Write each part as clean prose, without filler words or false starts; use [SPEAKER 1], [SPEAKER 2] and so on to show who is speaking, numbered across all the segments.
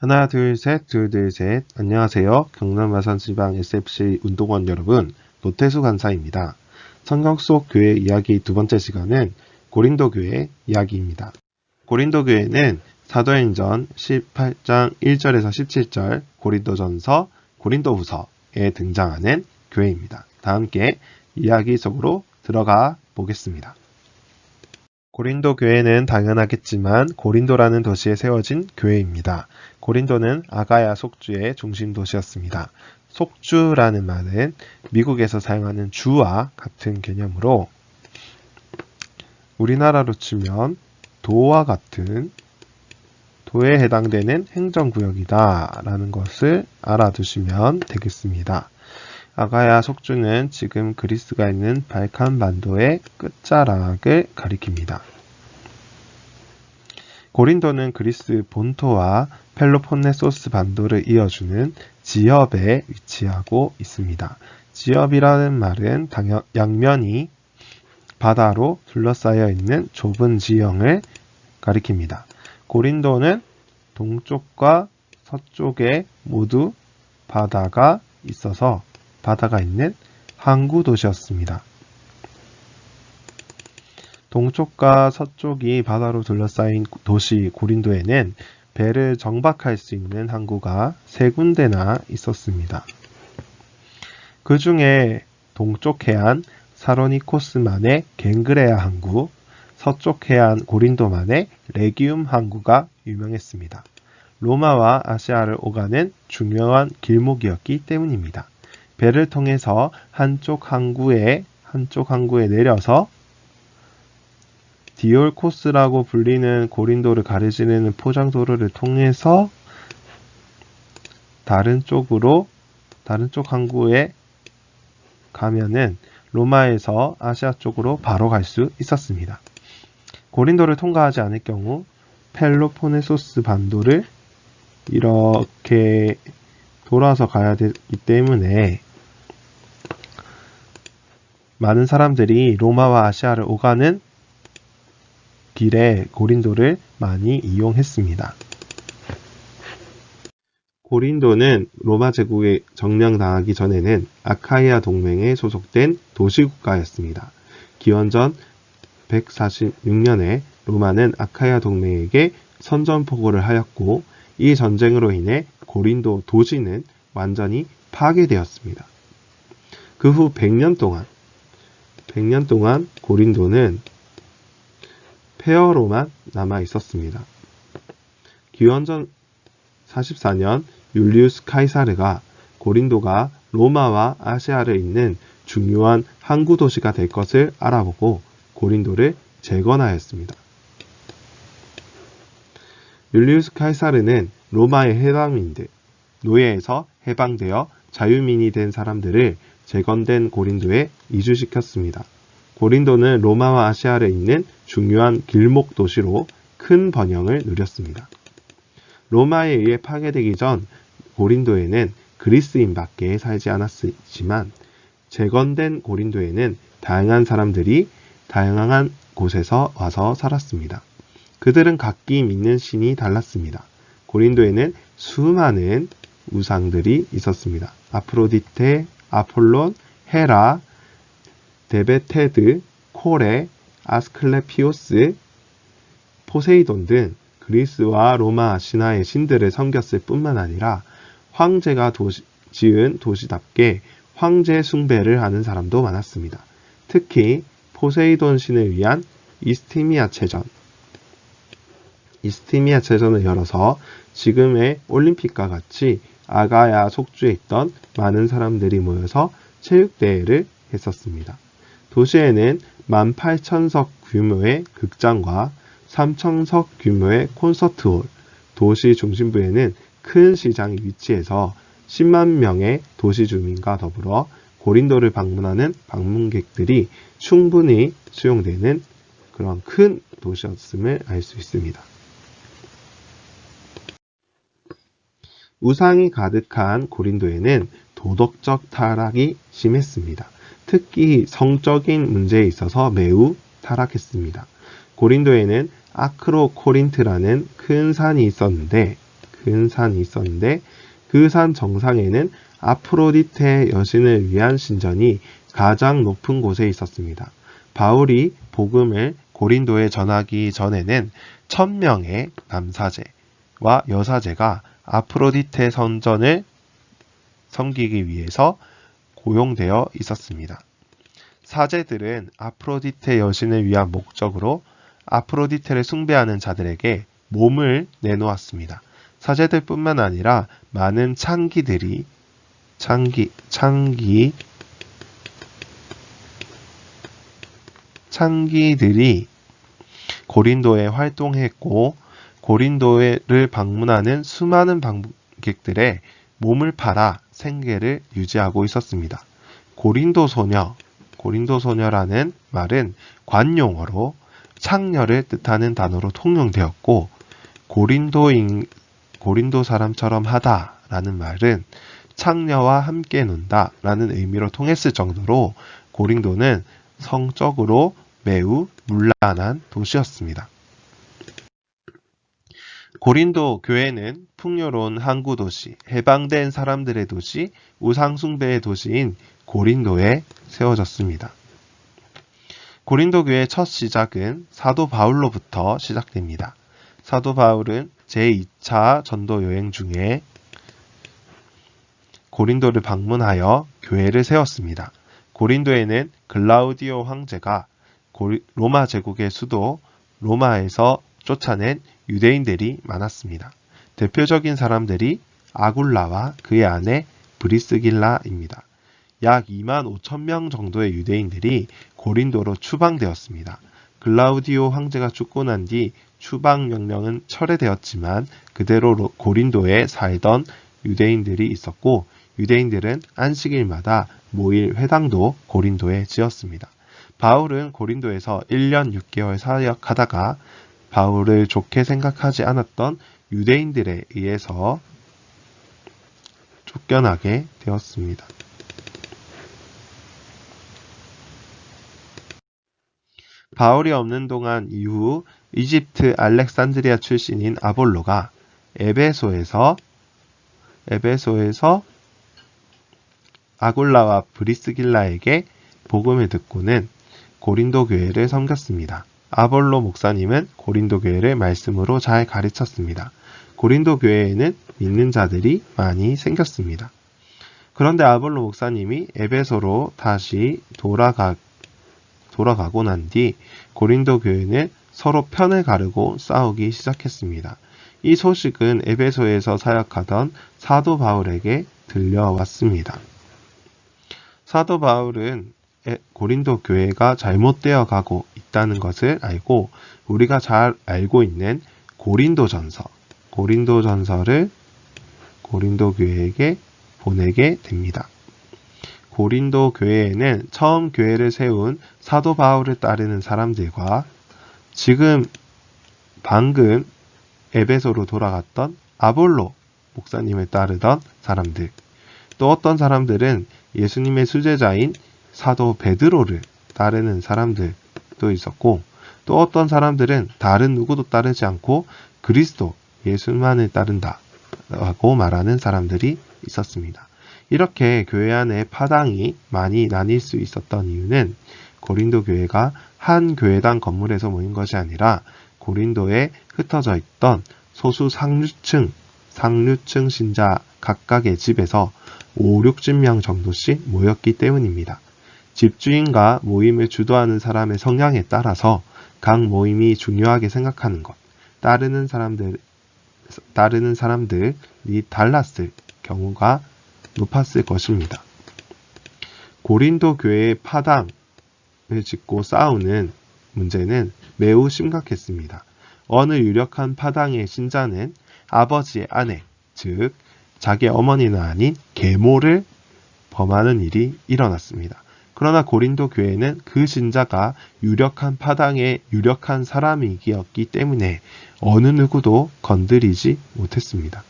[SPEAKER 1] 하나, 둘, 셋, 둘, 둘, 셋. 안녕하세요. 경남 마산지방 SFC 운동원 여러분, 노태수 간사입니다. 성경 속 교회 이야기 두 번째 시간은 고린도 교회 이야기입니다. 고린도 교회는 사도행전 18장 1절에서 17절, 고린도전서, 고린도후서에 등장하는 교회입니다. 다 함께 이야기 속으로 들어가 보겠습니다. 고린도 교회는 당연하겠지만 고린도라는 도시에 세워진 교회입니다. 고린도는 아가야 속주의 중심 도시였습니다. 속주라는 말은 미국에서 사용하는 주와 같은 개념으로 우리나라로 치면 도와 같은 도에 해당되는 행정구역이다 라는 것을 알아두시면 되겠습니다. 아가야 속주는 지금 그리스가 있는 발칸 반도의 끝자락을 가리킵니다. 고린도는 그리스 본토와 펠로폰네소스 반도를 이어주는 지역에 위치하고 있습니다. 지역이라는 말은 양면이 바다로 둘러싸여 있는 좁은 지형을 가리킵니다. 고린도는 동쪽과 서쪽에 모두 바다가 있어서 바다가 있는 항구 도시였습니다. 동쪽과 서쪽이 바다로 둘러싸인 도시 고린도에는 배를 정박할 수 있는 항구가 3군데나 있었습니다. 그 중에 동쪽 해안 사로니코스만의 갱그레아 항구, 서쪽 해안 고린도만의 레기움 항구가 유명했습니다. 로마와 아시아를 오가는 중요한 길목이었기 때문입니다. 배를 통해서 한쪽 항구에 내려서 디올코스라고 불리는 고린도를 가르치는 포장도로를 통해서 다른 쪽 항구에 가면은 로마에서 아시아 쪽으로 바로 갈 수 있었습니다. 고린도를 통과하지 않을 경우 펠로포네소스 반도를 이렇게 돌아서 가야 되기 때문에 많은 사람들이 로마와 아시아를 오가는 길에 고린도를 많이 이용했습니다. 고린도는 로마 제국에 점령당하기 전에는 아카이아 동맹에 소속된 도시국가였습니다. 기원전 146년에 로마는 아카이아 동맹에게 선전포고를 하였고 이 전쟁으로 인해 고린도 도시는 완전히 파괴되었습니다. 그 후 100년 동안 고린도는 폐허로만 남아 있었습니다. 기원전 44년 율리우스 카이사르가 고린도가 로마와 아시아를 잇는 중요한 항구 도시가 될 것을 알아보고 고린도를 재건하였습니다. 율리우스 카이사르는 로마의 해방민들, 노예에서 해방되어 자유민이 된 사람들을 재건된 고린도에 이주시켰습니다. 고린도는 로마와 아시아를 잇는 중요한 길목 도시로 큰 번영을 누렸습니다. 로마에 의해 파괴되기 전 고린도에는 그리스인밖에 살지 않았지만 재건된 고린도에는 다양한 사람들이 다양한 곳에서 와서 살았습니다. 그들은 각기 믿는 신이 달랐습니다. 고린도에는 수많은 우상들이 있었습니다. 아프로디테, 아폴론, 헤라, 데베테드, 코레, 아스클레피오스, 포세이돈 등 그리스와 로마 신화의 신들을 섬겼을 뿐만 아니라 황제가 지은 도시답게 황제 숭배를 하는 사람도 많았습니다. 특히 포세이돈 신을 위한 이스티미아 체전을 열어서 지금의 올림픽과 같이 아가야 속주에 있던 많은 사람들이 모여서 체육대회를 했었습니다. 도시에는 18,000석 규모의 극장과 3,000석 규모의 콘서트홀, 도시 중심부에는 큰 시장이 위치해서 10만 명의 도시 주민과 더불어 고린도를 방문하는 방문객들이 충분히 수용되는 그런 큰 도시였음을 알 수 있습니다. 우상이 가득한 고린도에는 도덕적 타락이 심했습니다. 특히 성적인 문제에 있어서 매우 타락했습니다. 고린도에는 아크로코린트라는 큰 산이 있었는데 큰 산이 있었는데 그 산 정상에는 아프로디테 여신을 위한 신전이 가장 높은 곳에 있었습니다. 바울이 복음을 고린도에 전하기 전에는 1000명의 남사제와 여사제가 아프로디테 선전을 섬기기 위해서 고용되어 있었습니다. 사제들은 아프로디테 여신을 위한 목적으로 아프로디테를 숭배하는 자들에게 몸을 내놓았습니다. 사제들뿐만 아니라 많은 창기들이 고린도에 활동했고 고린도를 방문하는 수많은 방문객들의 몸을 팔아 생계를 유지하고 있었습니다. 고린도소녀라는 말은 관용어로 창녀를 뜻하는 단어로 통용되었고 고린도 사람처럼 하다 라는 말은 창녀와 함께 논다 라는 의미로 통했을 정도로 고린도는 성적으로 매우 문란한 도시였습니다. 고린도 교회는 풍요로운 항구 도시, 해방된 사람들의 도시, 우상숭배의 도시인 고린도에 세워졌습니다. 고린도 교회의 첫 시작은 사도 바울로부터 시작됩니다. 사도 바울은 제2차 전도 여행 중에 고린도를 방문하여 교회를 세웠습니다. 고린도에는 글라우디오 황제가 로마 제국의 수도 로마에서 쫓아낸 유대인들이 많았습니다. 대표적인 사람들이 아굴라와 그의 아내 브리스길라입니다. 약 25,000명 정도의 유대인들이 고린도로 추방되었습니다. 글라우디오 황제가 죽고 난 뒤 추방 명령은 철회되었지만 그대로 고린도에 살던 유대인들이 있었고 유대인들은 안식일마다 모일 회당도 고린도에 지었습니다. 바울은 고린도에서 1년 6개월 사역하다가 바울을 좋게 생각하지 않았던 유대인들에 의해서 쫓겨나게 되었습니다. 바울이 없는 동안 이후 이집트 알렉산드리아 출신인 아볼로가 에베소에서 아굴라와 브리스길라에게 복음을 듣고는 고린도 교회를 섬겼습니다. 아볼로 목사님은 고린도 교회를 말씀으로 잘 가르쳤습니다. 고린도 교회에는 믿는 자들이 많이 생겼습니다. 그런데 아볼로 목사님이 에베소로 다시 돌아가고 난 뒤 고린도 교회는 서로 편을 가르고 싸우기 시작했습니다. 이 소식은 에베소에서 사역하던 사도 바울에게 들려왔습니다. 사도 바울은 고린도 교회가 잘못되어 가고 있다는 것을 알고 우리가 잘 알고 있는 고린도전서를 고린도 교회에게 보내게 됩니다. 고린도 교회에는 처음 교회를 세운 사도 바울을 따르는 사람들과 방금 에베소로 돌아갔던 아볼로 목사님을 따르던 사람들, 또 어떤 사람들은 예수님의 수제자인 사도 베드로를 따르는 사람들도 있었고 또 어떤 사람들은 다른 누구도 따르지 않고 그리스도 예수만을 따른다라고 말하는 사람들이 있었습니다. 이렇게 교회 안에 파당이 많이 나뉠 수 있었던 이유는 고린도 교회가 한 교회당 건물에서 모인 것이 아니라 고린도에 흩어져 있던 소수 상류층 신자 각각의 집에서 5, 60명 정도씩 모였기 때문입니다. 집주인과 모임을 주도하는 사람의 성향에 따라서 각 모임이 중요하게 생각하는 것, 따르는 사람들이 달랐을 경우가 높았을 것입니다. 고린도 교회의 파당을 짓고 싸우는 문제는 매우 심각했습니다. 어느 유력한 파당의 신자는 아버지의 아내, 즉 자기 어머니는 아닌 계모를 범하는 일이 일어났습니다. 그러나 고린도 교회는 그 신자가 유력한 파당의 유력한 사람이었기 때문에 어느 누구도 건드리지 못했습니다.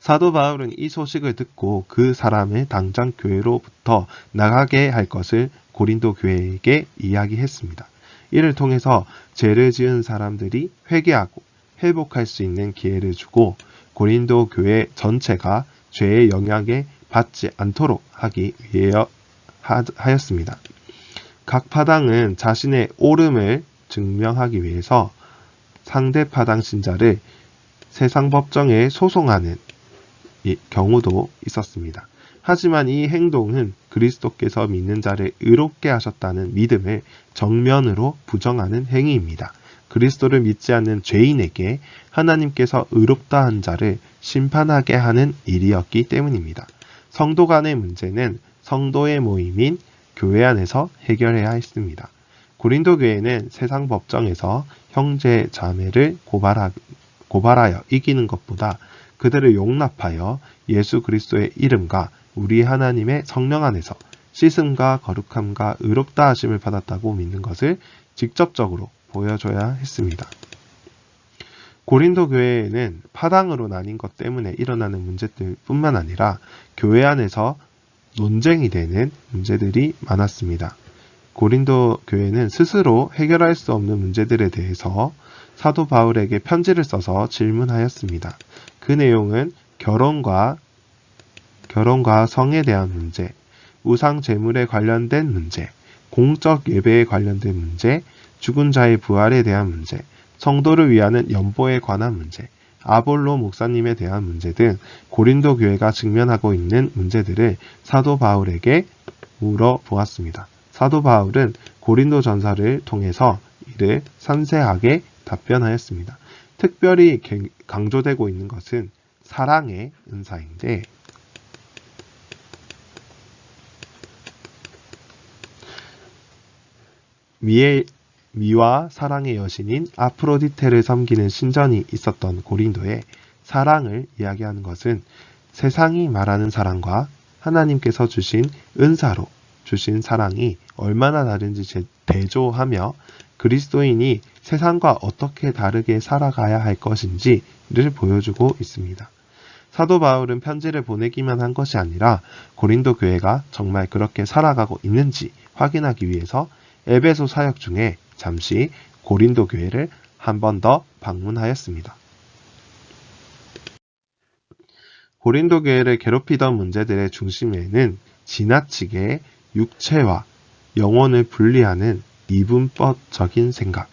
[SPEAKER 1] 사도 바울은 이 소식을 듣고 그 사람을 당장 교회로부터 나가게 할 것을 고린도 교회에게 이야기했습니다. 이를 통해서 죄를 지은 사람들이 회개하고 회복할 수 있는 기회를 주고 고린도 교회 전체가 죄의 영향에 받지 않도록 하기 위하여 하였습니다. 각 파당은 자신의 옳음을 증명하기 위해서 상대 파당 신자를 세상 법정에 소송하는 경우도 있었습니다. 하지만 이 행동은 그리스도께서 믿는 자를 의롭게 하셨다는 믿음을 정면으로 부정하는 행위입니다. 그리스도를 믿지 않는 죄인에게 하나님께서 의롭다 한 자를 심판하게 하는 일이었기 때문입니다. 성도 간의 문제는 성도의 모임인 교회 안에서 해결해야 했습니다. 고린도 교회는 세상 법정에서 형제 자매를 고발하여 이기는 것보다 그들을 용납하여 예수 그리스도의 이름과 우리 하나님의 성령 안에서 씻음과 거룩함과 의롭다 하심을 받았다고 믿는 것을 직접적으로 보여줘야 했습니다. 고린도 교회에는 파당으로 나뉜 것 때문에 일어나는 문제들 뿐만 아니라 교회 안에서 논쟁이 되는 문제들이 많았습니다. 고린도 교회는 스스로 해결할 수 없는 문제들에 대해서 사도 바울에게 편지를 써서 질문하였습니다. 그 내용은 결혼과 성에 대한 문제, 우상 제물에 관련된 문제, 공적 예배에 관련된 문제, 죽은 자의 부활에 대한 문제, 성도를 위하는 연보에 관한 문제, 아볼로 목사님에 대한 문제 등 고린도 교회가 직면하고 있는 문제들을 사도 바울에게 물어보았습니다. 사도 바울은 고린도 전서를 통해서 이를 상세하게 답변하였습니다. 특별히 강조되고 있는 것은 사랑의 은사인데 미와 사랑의 여신인 아프로디테를 섬기는 신전이 있었던 고린도에 사랑을 이야기하는 것은 세상이 말하는 사랑과 하나님께서 주신 은사로 주신 사랑이 얼마나 다른지 대조하며 그리스도인이 세상과 어떻게 다르게 살아가야 할 것인지를 보여주고 있습니다. 사도 바울은 편지를 보내기만 한 것이 아니라 고린도 교회가 정말 그렇게 살아가고 있는지 확인하기 위해서 에베소 사역 중에 잠시 고린도 교회를 한 번 더 방문하였습니다. 고린도 교회를 괴롭히던 문제들의 중심에는 지나치게 육체와 영혼을 분리하는 이분법적인 생각,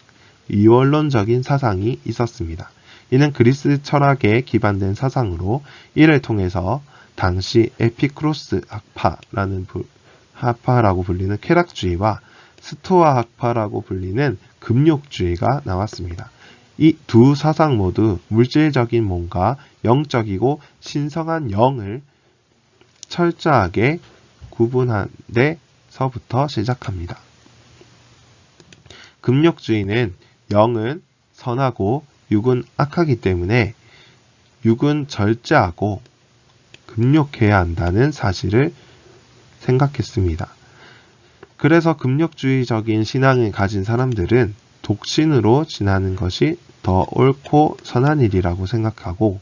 [SPEAKER 1] 이원론적인 사상이 있었습니다. 이는 그리스 철학에 기반된 사상으로 이를 통해서 당시 에피쿠로스 학파라고 불리는 쾌락주의와 스토아 학파라고 불리는 금욕주의가 나왔습니다. 이 두 사상 모두 물질적인 몸과 영적이고 신성한 영을 철저하게 구분한 데서부터 시작합니다. 금욕주의는 영은 선하고 육은 악하기 때문에 육은 절제하고 금욕해야 한다는 사실을 생각했습니다. 그래서 금욕주의적인 신앙을 가진 사람들은 독신으로 지나는 것이 더 옳고 선한 일이라고 생각하고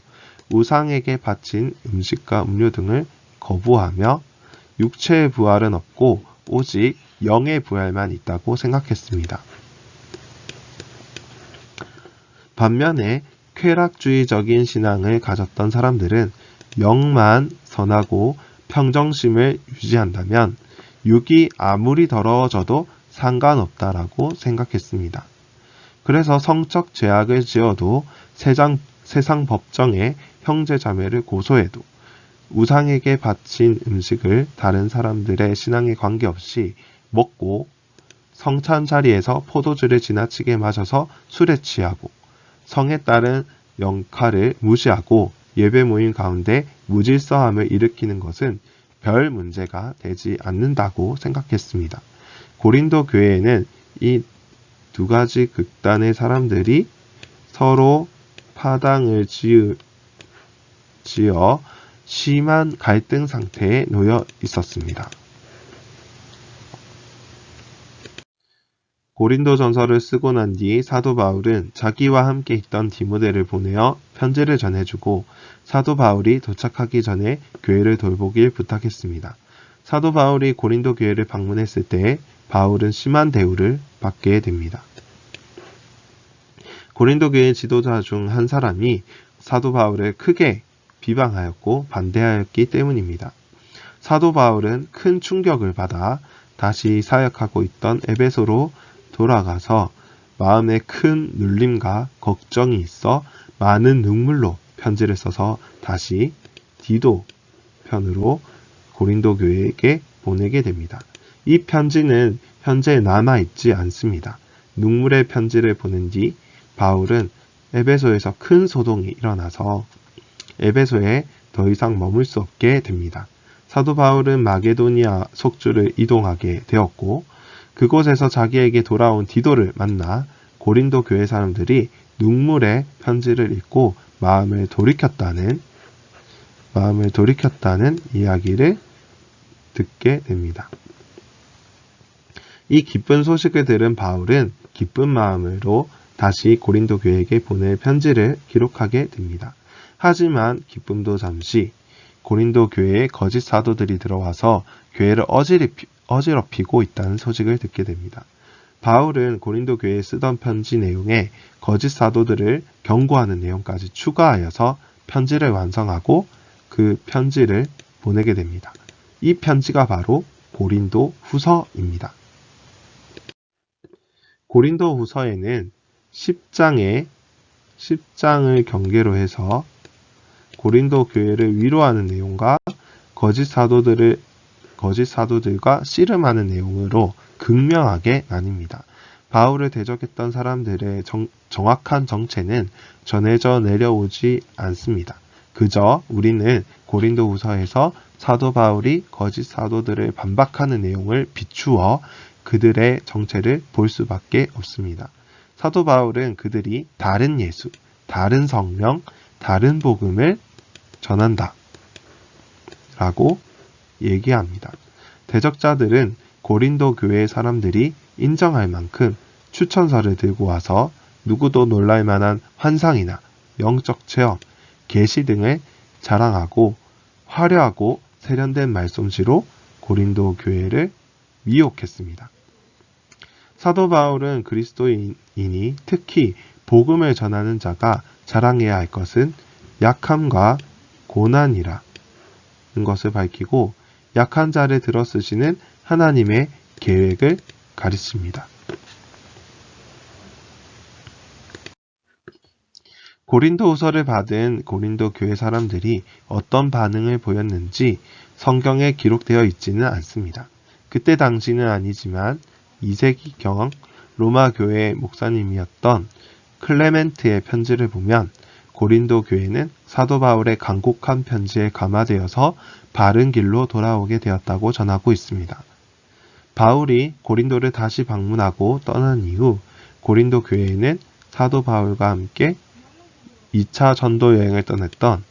[SPEAKER 1] 우상에게 바친 음식과 음료 등을 거부하며 육체의 부활은 없고 오직 영의 부활만 있다고 생각했습니다. 반면에 쾌락주의적인 신앙을 가졌던 사람들은 영만 선하고 평정심을 유지한다면 육이 아무리 더러워져도 상관없다라고 생각했습니다. 그래서 성적 죄악을 지어도 세상 법정에 형제 자매를 고소해도 우상에게 바친 음식을 다른 사람들의 신앙에 관계없이 먹고 성찬 자리에서 포도주를 지나치게 마셔서 술에 취하고 성에 따른 영칼을 무시하고 예배 모임 가운데 무질서함을 일으키는 것은 별 문제가 되지 않는다고 생각했습니다. 고린도 교회에는 이 두 가지 극단의 사람들이 서로 파당을 지어 심한 갈등 상태에 놓여 있었습니다. 고린도 전서를 쓰고 난 뒤 사도 바울은 자기와 함께 있던 디모데를 보내어 편지를 전해주고 사도 바울이 도착하기 전에 교회를 돌보길 부탁했습니다. 사도 바울이 고린도 교회를 방문했을 때 바울은 심한 대우를 받게 됩니다. 고린도 교회 지도자 중 한 사람이 사도 바울을 크게 비방하였고 반대하였기 때문입니다. 사도 바울은 큰 충격을 받아 다시 사역하고 있던 에베소로 돌아가서 마음에 큰 눌림과 걱정이 있어 많은 눈물로 편지를 써서 다시 디도 편으로 고린도 교회에게 보내게 됩니다. 이 편지는 현재 남아있지 않습니다. 눈물의 편지를 보낸 뒤 바울은 에베소에서 큰 소동이 일어나서 에베소에 더 이상 머물 수 없게 됩니다. 사도 바울은 마게도니아 속주를 이동하게 되었고 그곳에서 자기에게 돌아온 디도를 만나 고린도 교회 사람들이 눈물의 편지를 읽고 마음을 돌이켰다는 이야기를 듣게 됩니다. 이 기쁜 소식을 들은 바울은 기쁜 마음으로 다시 고린도 교회에게 보낼 편지를 기록하게 됩니다. 하지만 기쁨도 잠시 고린도 교회에 거짓 사도들이 들어와서 교회를 어지럽히고 있다는 소식을 듣게 됩니다. 바울은 고린도 교회에 쓰던 편지 내용에 거짓 사도들을 경고하는 내용까지 추가하여서 편지를 완성하고 그 편지를 보내게 됩니다. 이 편지가 바로 고린도 후서입니다. 고린도 후서에는 10장을 경계로 해서 고린도 교회를 위로하는 내용과 거짓 사도들과 씨름하는 내용으로 극명하게 나뉩니다. 바울을 대적했던 사람들의 정확한 정체는 전해져 내려오지 않습니다. 그저 우리는 고린도 후서에서 사도 바울이 거짓 사도들을 반박하는 내용을 비추어 그들의 정체를 볼 수밖에 없습니다. 사도 바울은 그들이 다른 예수, 다른 성령, 다른 복음을 전한다 라고 얘기합니다. 대적자들은 고린도 교회 사람들이 인정할 만큼 추천서를 들고 와서 누구도 놀랄 만한 환상이나 영적 체험, 계시 등을 자랑하고 화려하고 세련된 말솜씨로 고린도 교회를 미혹했습니다. 사도 바울은 그리스도인이 특히 복음을 전하는 자가 자랑해야 할 것은 약함과 고난이라는 것을 밝히고 약한 자를 들어 쓰시는 하나님의 계획을 가르칩니다. 고린도 후서를 받은 고린도 교회 사람들이 어떤 반응을 보였는지 성경에 기록되어 있지는 않습니다. 그때 당시는 아니지만 2세기경 로마 교회 목사님이었던 클레멘트의 편지를 보면 고린도 교회는 사도 바울의 간곡한 편지에 감화되어서 바른 길로 돌아오게 되었다고 전하고 있습니다. 바울이 고린도를 다시 방문하고 떠난 이후 고린도 교회에는 사도 바울과 함께 2차 전도 여행을 떠났던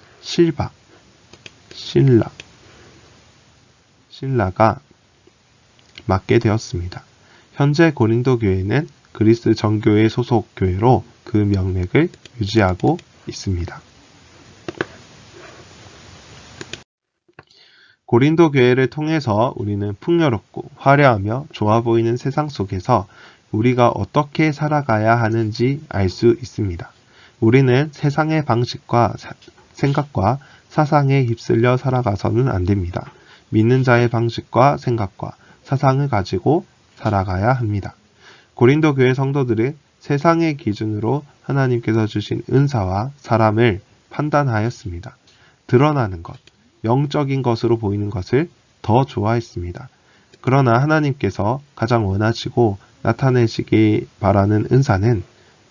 [SPEAKER 1] 신라가 맡게 되었습니다. 현재 고린도 교회는 그리스 정교회 소속 교회로 그 명맥을 유지하고 있습니다. 고린도 교회를 통해서 우리는 풍요롭고 화려하며 좋아 보이는 세상 속에서 우리가 어떻게 살아가야 하는지 알 수 있습니다. 우리는 세상의 방식과 생각과 사상에 휩쓸려 살아가서는 안 됩니다. 믿는 자의 방식과 생각과 사상을 가지고 살아가야 합니다. 고린도 교회 성도들은 세상의 기준으로 하나님께서 주신 은사와 사람을 판단하였습니다. 드러나는 것, 영적인 것으로 보이는 것을 더 좋아했습니다. 그러나 하나님께서 가장 원하시고 나타내시기 바라는 은사는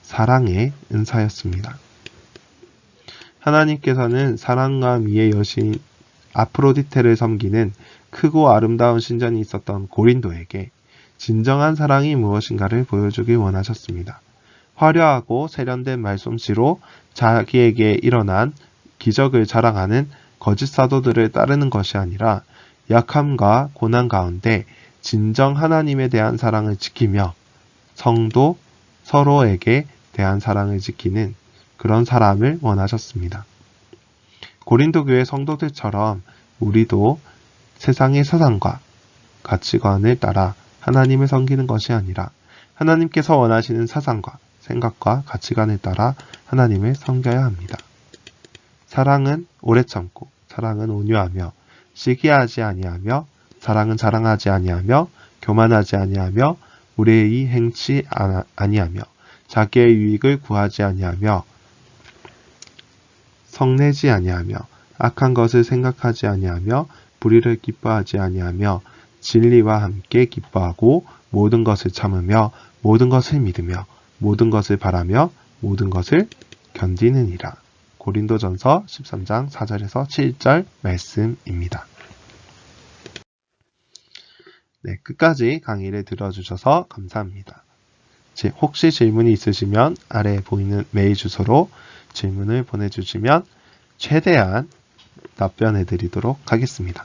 [SPEAKER 1] 사랑의 은사였습니다. 하나님께서는 사랑과 미의 여신 아프로디테를 섬기는 크고 아름다운 신전이 있었던 고린도에게 진정한 사랑이 무엇인가를 보여주길 원하셨습니다. 화려하고 세련된 말솜씨로 자기에게 일어난 기적을 자랑하는 거짓 사도들을 따르는 것이 아니라 약함과 고난 가운데 진정 하나님에 대한 사랑을 지키며 성도 서로에게 대한 사랑을 지키는 그런 사람을 원하셨습니다. 고린도 교회 성도들처럼 우리도 세상의 사상과 가치관을 따라 하나님을 섬기는 것이 아니라 하나님께서 원하시는 사상과 생각과 가치관에 따라 하나님을 섬겨야 합니다. 사랑은 오래 참고, 사랑은 온유하며, 시기하지 아니하며, 사랑은 자랑하지 아니하며, 교만하지 아니하며, 우레히 행치 아니하며, 자기의 유익을 구하지 아니하며, 성내지 아니하며, 악한 것을 생각하지 아니하며, 불의를 기뻐하지 아니하며, 진리와 함께 기뻐하고, 모든 것을 참으며, 모든 것을 믿으며, 모든 것을 바라며, 모든 것을 견디느니라. 고린도전서 13장 4절에서 7절 말씀입니다. 네, 끝까지 강의를 들어주셔서 감사합니다. 혹시 질문이 있으시면 아래에 보이는 메일 주소로 질문을 보내주시면 최대한 답변해 드리도록 하겠습니다.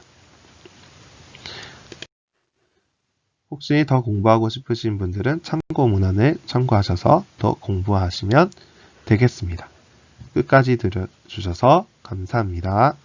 [SPEAKER 1] 혹시 더 공부하고 싶으신 분들은 참고 문헌을 참고하셔서 더 공부하시면 되겠습니다. 끝까지 들어주셔서 감사합니다.